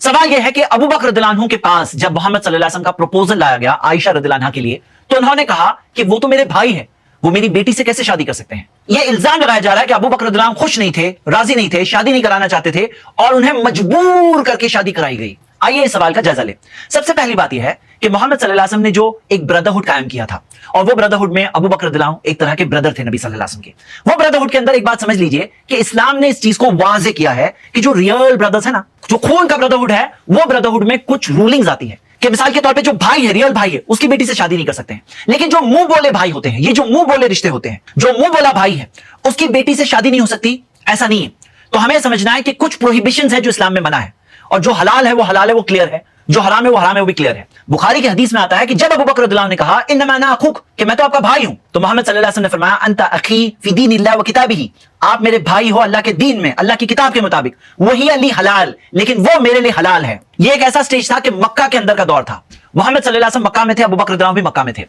सवाल यह है कि अबू बकर रदियल्लाहु अन्हु के पास जब मोहम्मद सल्लल्लाहु अलैहि वसल्लम का प्रपोजल लाया गया आयशा रदियल्लाहु अन्हा के लिए, तो उन्होंने कहा कि वो तो मेरे भाई है, वो मेरी बेटी से कैसे शादी कर सकते हैं? यह इल्जाम लगाया जा रहा है कि अबू बकर रदियल्लाहु अन्हु खुश नहीं थे, राजी नहीं थे, शादी नहीं कराना चाहते थे और उन्हें मजबूर करके शादी कराई गई। आइए इस सवाल का जायजा लें। सबसे पहली बात यह है कि मोहम्मद सल्लल्लाहु अलैहि वसल्लम ने जो एक ब्रदरहुड कायम किया था, और वो ब्रदरहुड में अबू बकर रदियल्लाहु अन्हु एक तरह के ब्रदर थे नबी सल्लल्लाहु अलैहि वसल्लम के। वो ब्रदरहुड के अंदर एक बात समझ लीजिए कि इस्लाम ने इस चीज को वाज़े किया है कि जो रियल ब्रदर्स है ना, जो खून का ब्रदरहुड है, वो ब्रदरहुड में कुछ रूलिंग्स आती है कि मिसाल के तौर पे जो भाई है, रियल भाई है, उसकी बेटी से शादी नहीं कर सकते हैं। लेकिन जो मुंह बोले भाई होते हैं, ये जो मुंह बोले रिश्ते होते हैं, जो मुंह बोला भाई है उसकी बेटी से शादी नहीं हो सकती, ऐसा नहीं है। तो हमें समझना है कि कुछ प्रोहिबिशंस है जो इस्लाम में मना है, और जो हलाल है वो हलाल है, वो क्लियर है, जो हराम है वो हराम है, वो भी क्लियर है। बुखारी की हदीस में आता है कि जब अबू बकर रदियल्लाहु अन्हु ने कहा इन्नमा अना अखूक, कि मैं तो आपका भाई हूं, तो मोहम्मद सल्लल्लाहु अलैहि वसल्लम ने फरमाया अंता अखी फी दीनिल्लाह व किताबिही, आप मेरे भाई हो अल्लाह के दीन में, अल्लाह की किताब के मुताबिक, वही अली हलाल, लेकिन वो मेरे लिए हलाल है। ये एक ऐसा स्टेज था कि मक्का के अंदर का दौर था, मोहम्मद सल्लल्लाहु अलैहि वसल्लम मक्का में थे, अबू बकर रदियल्लाहु अन्हु भी मक्का में थे,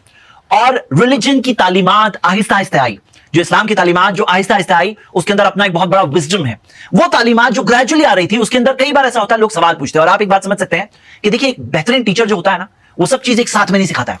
और रिलीजन की तालीमात आहिस्ता आहिस्ता आई। जो इस्लाम की तालीमात जो आहिस्ता आहिस्ता आई, उसके अंदर अपना एक बहुत बड़ा विजडम है। वो तालीमात जो ग्रेजुअली आ रही थी, उसके अंदर कई बार ऐसा होता है लोग सवाल पूछते हैं। और आप एक बात समझ सकते हैं कि देखिए, एक बेहतरीन टीचर जो होता है ना, वो सब चीज एक साथ में नहीं सिखाता है।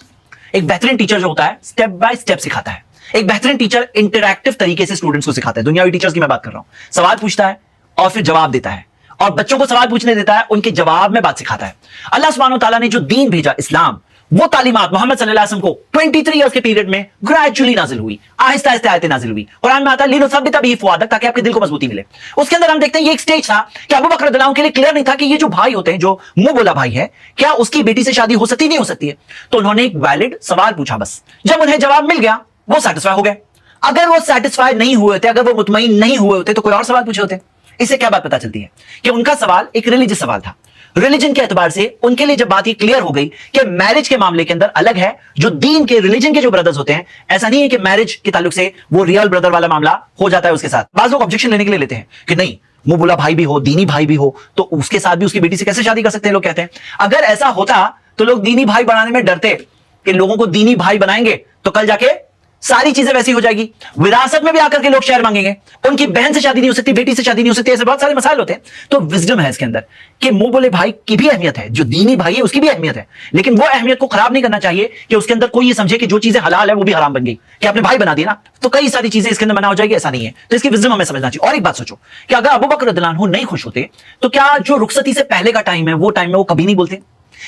एक बेहतरीन टीचर जो होता है स्टेप बाय स्टेप सिखाता है। एक बेहतरीन टीचर इंटरैक्टिव तरीके से स्टूडेंट्स को सिखाता है। दुनियावी टीचर्स की मैं बात कर रहा हूं, सवाल पूछता है और फिर जवाब देता है, और बच्चों को सवाल पूछने देता है, उनके जवाब में बात सिखाता है। अल्लाह सुब्हानहू तआला ने जो दीन भेजा, इस्लाम, वो तालीमात मोहम्मद सल्लल्लाहु अलैहि वसल्लम को 23 इयर्स के पीरियड में ग्रेजुअली नाजिल हुई, आहिस्ता आहिस्ता आयतें नाजिल हुई। कुरान में आता है लिनुसब्बित बिही फुआदक, ताकि आपके दिल को मजबूती मिले। उसके अंदर हम देखते हैं ये एक स्टेज था कि अबू बकर रज़ियल्लाहु के लिए क्लियर नहीं था कि ये जो भाई होते हैं, जो मुंह बोला भाई है, क्या उसकी बेटी से शादी हो सकती नहीं हो सकती है। तो उन्होंने एक वैलिड सवाल पूछा बस। जब उन्हें जवाब मिल गया, वो सेटिस्फाई हो गए। अगर वो सेटिस्फाई नहीं हुए थे, अगर वो मुतमईन नहीं हुए होते, तो कोई और सवाल पूछे होते। इससे क्या बात पता चलती है कि उनका सवाल एक रिलीजियस सवाल था। रिलीजन के एतबार से उनके लिए जब बात ये क्लियर हो गई कि मैरिज के मामले के अंदर अलग है, जो दीन के रिलीजन के जो ब्रदर्स होते हैं, ऐसा नहीं है कि मैरिज के ताल्लुक से वो रियल ब्रदर वाला मामला हो जाता है उसके साथ। बाज़ लोग ऑब्जेक्शन लेने के लिए लेते हैं कि नहीं, मुंह बोला भाई भी हो, दीनी भाई भी हो, तो उसके साथ भी उसकी बेटी से कैसे शादी कर सकते हैं। लोग कहते हैं अगर ऐसा होता तो लोग दीनी भाई बनाने में डरते कि लोगों को दीनी भाई बनाएंगे तो कल जाके सारी चीजें वैसी हो जाएगी, विरासत में भी आकर के लोग शेयर मांगेंगे, उनकी बहन से शादी नहीं हो सकती, बेटी से शादी नहीं हो सकती, ऐसे बहुत सारे मसाइल होते हैं। तो विजडम है इसके अंदर कि मुंह बोले भाई की भी अहमियत है, जो दीनी भाई है उसकी भी अहमियत है, लेकिन वो अहमियत को खराब नहीं करना चाहिए कि उसके अंदर कोई ये समझे कि जो चीजें हलाल है वो भी हराम बन गई, कि आपने भाई बना दिया ना तो कई सारी चीजें इसके अंदर मना हो जाएगी। ऐसा नहीं है, तो इसकी विजडम हमें समझना चाहिए। और एक बात सोचो कि अगर अबू बकर रज़ियल्लाहु अन्हु नहीं खुश होते तो क्या जो रुखसती से पहले का टाइम है, वो टाइम में वो कभी नहीं बोलते?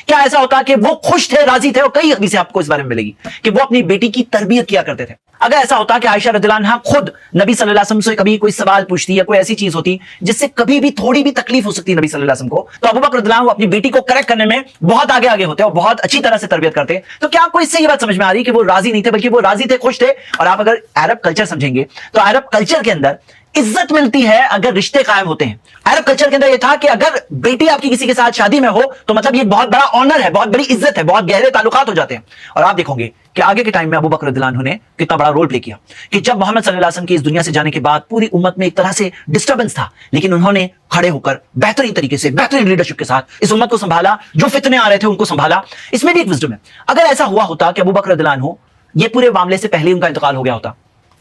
क्या ऐसा होता कि वो खुश थे, राजी थे? और कई हदीसें आपको इस बारे में मिलेगी कि वो अपनी बेटी की तरबियत किया करते थे। अगर ऐसा होता कि आयशा रज़ियल्लाहु अन्हा खुद नबी सल्लल्लाहु अलैहि वसल्लम से कभी कोई सवाल पूछती या कोई ऐसी चीज होती जिससे कभी भी थोड़ी भी तकलीफ हो सकती है नबी सल्लल्लाहु अलैहि वसल्लम को, तो अबू बकर रज़ियल्लाहु अन्हु अपनी बेटी को करेक्ट करने में बहुत आगे आगे होते और बहुत अच्छी तरह से तरबियत करते। तो क्या आपको इससे ये बात समझ में आ रही है कि वो राजी नहीं थे, बल्कि वो राजी थे, खुश थे? और आप अगर अरब कल्चर समझेंगे तो अरब कल्चर के अंदर इज्जत मिलती है अगर रिश्ते कायम होते हैं। अरब कल्चर के अंदर यह था कि अगर बेटी आपकी किसी के साथ शादी में हो तो मतलब ये बहुत बड़ा ऑनर है, बहुत बड़ी इज्जत है, बहुत गहरे ताल्लुकात हो जाते हैं। और आप देखोगे कि आगे के टाइम में अबू बकर रज़ियल्लाहु अन्हु ने कितना बड़ा रोल प्ले किया कि जब मोहम्मद सल्लल्लाहु अलैहि वसल्लम की इस दुनिया से जाने के बाद पूरी उम्मत में एक तरह से डिस्टर्बेंस था, लेकिन उन्होंने खड़े होकर बेहतरीन तरीके से, बेहतरीन लीडरशिप के साथ इस उम्मत को संभाला, जो फितने आ रहे थे उनको संभाला। इसमें भी एक विजडम है। अगर ऐसा हुआ होता कि अबू बकर रज़ियल्लाहु अन्हु ये पूरे मामले से पहले उनका इंतकाल हो गया होता,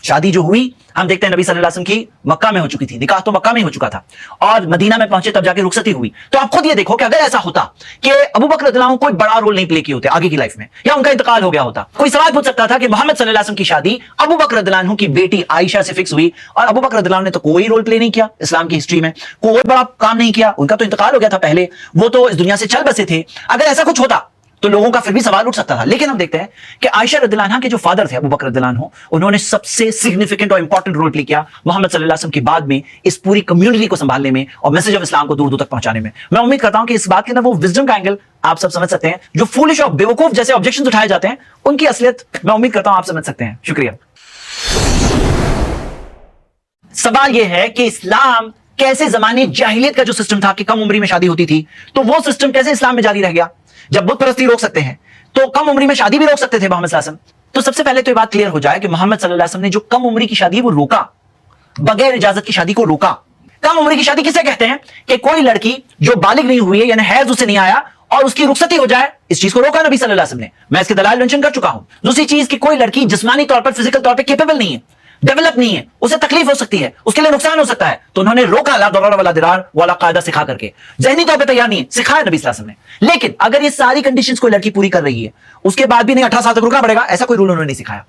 शादी जो हुई हम देखते हैं नबी सल्लल्लाहु अलैहि वसल्लम की मक्का में हो चुकी थी, निकाह तो मक्का में हो चुका था, और मदीना में पहुंचे तब जाके रुखसती हुई। तो आप खुद ये देखो कि अगर ऐसा होता कि अबू बकर रज़ियल्लाहु अन्हु कोई बड़ा रोल नहीं प्ले किए होते आगे की लाइफ में, या उनका इंतकाल हो गया होता, कोई सवाल पूछ सकता था कि मोहम्मद सल्लल्लाहु अलैहि वसल्लम की शादी अबू बकर रज़ियल्लाहु अन्हु की बेटी आयशा से फिक्स हुई, और अबू बकर रज़ियल्लाहु अन्हु ने तो कोई रोल प्ले नहीं किया इस्लाम की हिस्ट्री में, कोई बड़ा काम नहीं किया, उनका तो इंतकाल हो गया था पहले, वो तो इस दुनिया से चल बसे थे। अगर ऐसा कुछ होता तो लोगों का फिर भी सवाल उठ सकता था। लेकिन हम देखते हैं कि आयशा रज़ियल्लाहु अन्हा के जो फादर थे अबू बकर रज़ियल्लाहु अन्हु, उन्होंने सबसे सिग्निफिकेंट और इंपॉर्टेंट रोल प्ले किया मोहम्मद सल्लल्लाहु अलैहि वसल्लम के बाद में इस पूरी कम्युनिटी को संभालने में और मैसेज ऑफ इस्लाम को दूर दूर तक पहुंचाने में। मैं उम्मीद करता हूं कि इस बात के अंदर वो विजडम का एंगल आप सब समझ सकते हैं। जो फूलिश और बेवकूफ जैसे ऑब्जेक्शंस उठाए जाते हैं, उनकी असलियत मैं उम्मीद करता हूं आप समझ सकते हैं। शुक्रिया। सवाल यह है कि इस्लाम कैसे जमाने जाहिलियत का जो सिस्टम था कि कम उम्र में शादी होती थी, तो वो सिस्टम कैसे इस्लाम में जारी रह गया? जब बुत परस्ती रोक सकते हैं तो कम उम्र में शादी भी रोक सकते थे मोहम्मद सल्लल्लाहु अलैहि वसल्लम। तो सबसे पहले तो ये बात क्लियर हो जाए कि मोहम्मद सल्लल्लाहु अलैहि वसल्लम ने जो कम उम्र की शादी वो रोका, बगैर इजाजत की शादी को रोका। कम उम्र की शादी किसे कहते हैं? कि कोई लड़की जो बालिग नहीं हुई है, यानी हैज उसे नहीं आया और उसकी रुखसती हो जाए, इस चीज को रोका नबी सल्लल्लाहु अलैहि वसल्लम ने। मैं इसके दलाइल मेंशन कर चुका हूं। दूसरी चीज कि कोई लड़की जिस्मानी तौर पर, फिजिकल तौर पर केपेबल नहीं है, डेवलप नहीं है, उसे तकलीफ हो सकती है, उसके लिए नुकसान हो सकता है, तो उन्होंने रोका ला दरार वाला दिरार वाला कायदा सिखा करके। ज़हनी तौर पे तैयार नहीं है, सिखाया नबी सल्लल्लाहु अलैहि वसल्लम ने। लेकिन अगर ये सारी कंडीशंस कोई लड़की पूरी कर रही है, उसके बाद भी नहीं 18 साल तक रुकना पड़ेगा, ऐसा कोई रूल उन्होंने नहीं सिखाया।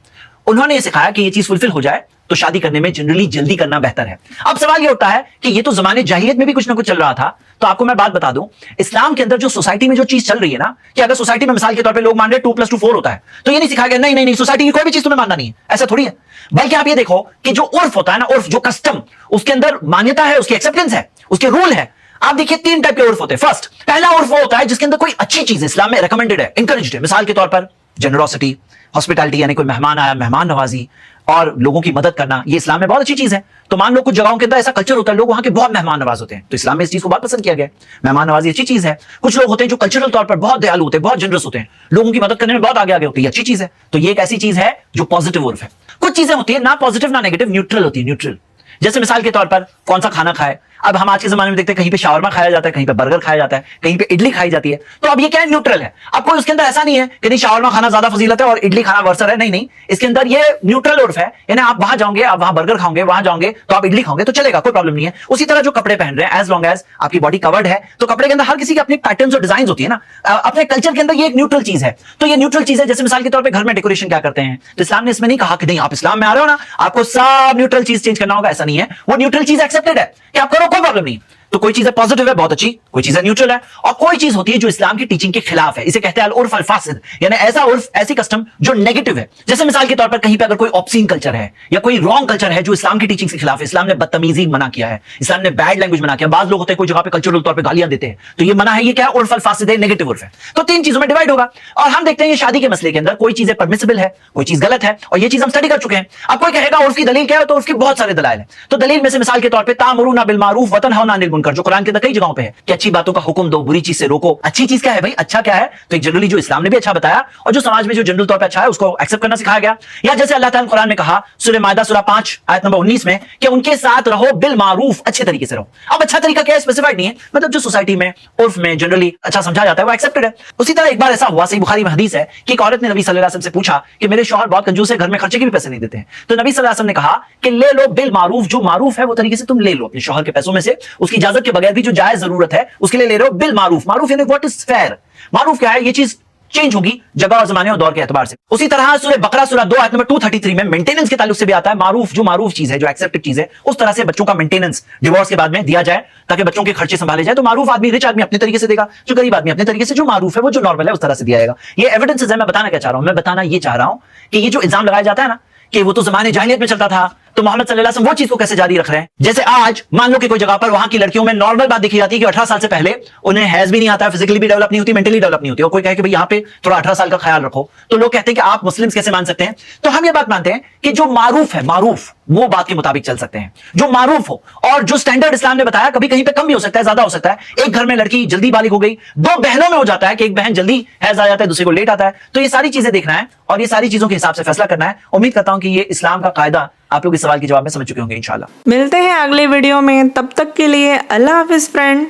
उन्होंने ये सिखाया कि ये चीज फुलफिल हो जाए तो शादी करने में जनरली जल्दी करना बेहतर है। अब सवाल ये उठता है कि ये तो जमाने जाहिलियत में भी कुछ ना कुछ चल रहा था। तो आपको मैं बात बता दूं, इस्लाम के अंदर जो सोसाइटी में जो चीज चल रही है ना, कि अगर सोसाइटी में मिसाल के तौर पे लोग मान रहे 2 + 2 4 होता है, तो ये नहीं सिखाया गया नहीं नहीं नहीं सोसाइटी की कोई भी चीज तुम्हें मानना नहीं है, ऐसा थोड़ी है। बल्कि आप ये देखो कि जो उर्फ होता है ना, उर्फ जो कस्टम, उसके अंदर मान्यता है, उसकी एक्सेप्टेंस है, उसके रूल है। आप देखिए 3 टाइप के उर्फ होते हैं। फर्स्ट, पहला उर्फ वो होता है जिसके अंदर कोई अच्छी चीज इस्लाम में रिकमेंडेड है, इंकरेज्ड है। मिसाल के तौर पर जेनरोसिटी, हॉस्पिटैलिटी, यानी कोई मेहमान आया, मेहमान नवाजी और लोगों की मदद करना, ये इस्लाम में बहुत अच्छी चीज है। तो मान लो कुछ जगहों के अंदर ऐसा कल्चर होता है, लोग वहां के बहुत मेहमान नवाज होते हैं, तो इस्लाम में इस चीज को बहुत पसंद किया गया है। मेहमान नवाजी अच्छी चीज है। कुछ लोग होते हैं जो कल्चरल तौर पर बहुत दयालु होते हैं, बहुत जनरस होते हैं, लोगों की मदद करने में बहुत आगे आगे होती है, अच्छी चीज है। तो ये एक ऐसी चीज है जो पॉजिटिव उर्फ है। कुछ चीजें होती है ना पॉजिटिव ना नेगेटिव, न्यूट्रल होती है, न्यूट्रल। जैसे मिसाल के तौर पर कौन सा खाना खाए, अब हम आज के जमाने में देखते हैं कहीं पे शावरमा खाया जाता है, कहीं पे बर्गर खाया जाता है, कहीं पे इडली खाई जाती है। तो अब ये क्या है, न्यूट्रल है। अब कोई उसके अंदर ऐसा नहीं है कि नहीं शावरमा खाना ज्यादा फजीलत है और इडली खाना वर्सर है, नहीं नहीं, इसके अंदर ये न्यूट्रल उर्फ है। यानी आप वहां जाओगे, आप वहां बर्गर खाओगे, वहां जाओगे तो आप इडली खाओगे तो चलेगा, कोई प्रॉब्लम नहीं है। उसी तरह जो कपड़े पहन रहे हैं, एज लॉन्ग एज आपकी बॉडी कवर्ड है, तो कपड़े के अंदर हर किसी की अपनी पैटर्न्स और डिजाइन होती है ना। अपने कल्चर के अंदर ये एक न्यूट्रल चीज है। तो ये न्यूट्रल चीज है। जैसे मिसाल के तौर पे घर में डेकोरेशन क्या करते हैं, तो इस्लाम ने इसमें नहीं कहा कि नहीं आप इस्लाम में आ रहे हो ना आपको सब न्यूट्रल चीज चेंज करना होगा, ऐसा नहीं है। वो न्यूट्रल चीज एक्सेप्टेड है कि आप करो, कोई प्रॉब्लम नहीं। तो कोई चीज है पॉजिटिव है, बहुत अच्छी, कोई चीज है न्यूट्रल है, और कोई चीज होती है जो इस्लाम की टीचिंग के खिलाफ है। इसे कहते हैं उर्फ अल फासिद, यानी ऐसा उर्फ, ऐसी कस्टम जो नेगेटिव है। जैसे मिसाल के तौर पर कहीं पे अगर कोई ऑब्सीन कल्चर है या कोई रॉन्ग कल्चर है जो इस्लाम की टीचिंग के खिलाफ है, इस्लाम ने बदतमीजी मना किया है, इस्लाम ने बैड लैंग्वेज मना किया। बाज लोग होते हैं कोई जगह पे कल्चरल तौर पे गालियां देते हैं, तो ये मना है, ये क्या है, उर्फ अल फासिद है, नेगेटिव उर्फ है। तो तीन चीजों में डिवाइड होगा। और हम देखते हैं ये शादी के मसले के अंदर कोई चीजें परमिसिबल है, कोई चीज गलत है, और ये चीज हम स्टडी कर चुके हैं। अब कोई कहेगा उर्फ की दलील क्या है, तो उर्फ की बहुत सारे दलाइल है। तो दलील में से मिसाल के तौर पे तामुरूना बिल मारूफ व तनहौना अनिल मुनकर, जो कुरान के अंदर कई जगहों पे है कि अच्छी बातों का हुक्म दो, बुरी चीज से रोको। अच्छी चीज क्या है भाई, अच्छा क्या है, तो एक जनरली जो इस्लाम ने भी अच्छा बताया और जो समाज में जो जनरल तौर पे अच्छा है उसको एक्सेप्ट करना सिखाया गया। या जैसे अल्लाह ताला ने कुरान में कहा सूरह माइदा सूरह 5 आयत नंबर 19 में कि उनके साथ रहो बिल मारूफ, अच्छे तरीके से रहो। अब अच्छा तरीका क्या है, स्पेसिफाइड नहीं है, मतलब जो सोसाइटी में उर्फ में जनरली अच्छा समझा जाता है वो एक्सेप्टेड है। उसी तरह एक बार ऐसा हुआ, सही बुखारी में हदीस है कि एक औरत ने नबी सल्लल्लाहु अलैहि वसल्लम से पूछा कि मेरे शौहर बहुत कंजूस है, घर में खर्चे के भी पैसे नहीं देते हैं। तो नबी सल्लल्लाहु अलैहि वसल्लम ने कहा कि ले लो बिल मारूफ, जो मारूफ है वो तरीके से तुम ले लो अपने शौहर के पैसों में से, उसकी इजाजत के बगैर भी जो जायज जरूरत है उसके लिए ले रहे हो बिल मारूफ। मारूफ यानी व्हाट इज फेयर। मारूफ क्या है, ये चीज चेंज होगी जगह और जमाने और दौर के एतबार से। उसी तरह सूरह बकरा सूरह 2 आयत नंबर 233 में मेंटेनेंस के ताल्लुक से भी आता है मारूफ, जो मारूफ चीज है, जो एक्सेप्टेड चीज है, उस तरह से बच्चों का मेंटेनेंस डिवोर्स के बाद में दिया जाए ताकि बच्चों के खर्चे संभाले जाए। तो मारूफ आदमी, रिच आदमी अपने तरीके से देगा, जो गरीब आदमी अपने तरीके से, जो मारूफ है वो जो नॉर्मल है उस तरह से दिया जाएगा। ये एविडेंसेस है। मैं बताना क्या चाह रहा हूं, मैं बताना ये चाह रहा हूं कि ये जो इल्जाम लगाया जाता है ना कि वो तो जमाने जाहिलियत में चलता था, तो मोहम्मद सल्लल्लाहु अलैहि वसल्लम वो चीज को कैसे जारी रख रहे हैं। जैसे आज मान लो कि कोई जगह पर वहां की लड़कियों में नॉर्मल बात देखी जाती है कि 18 साल से पहले उन्हें हैज भी नहीं आता, फिजिकली भी डेवलप नहीं होती, मेंटली डेवलप नहीं होती, और कोई कहे कि भाई यहाँ पे थोड़ा 18 साल का ख्याल रखो, तो लोग कहते हैं कि आप मुस्लिम्स कैसे मान सकते हैं। तो हम ये बात मानते हैं कि जो मारूफ है, मारूफ वो बात के मुताबिक चल सकते हैं, जो मारूफ हो, और जो स्टैंडर्ड इस्लाम ने बताया कभी कहीं पे कम भी हो सकता है, ज्यादा हो सकता है। एक घर में लड़की जल्दी बालिग हो गई, दो बहनों में हो जाता है कि एक बहन जल्दी हैज आ जाता है, दूसरे को लेट आता है। तो ये सारी चीजें देखना है और ये सारी चीजों के हिसाब से फैसला करना है। उम्मीद करता हूं कि ये इस्लाम का कायदा आप लोग इस सवाल के जवाब में समझ चुके होंगे इंशाल्लाह। मिलते हैं अगले वीडियो में, तब तक के लिए अल्लाह हाफिज फ्रेंड।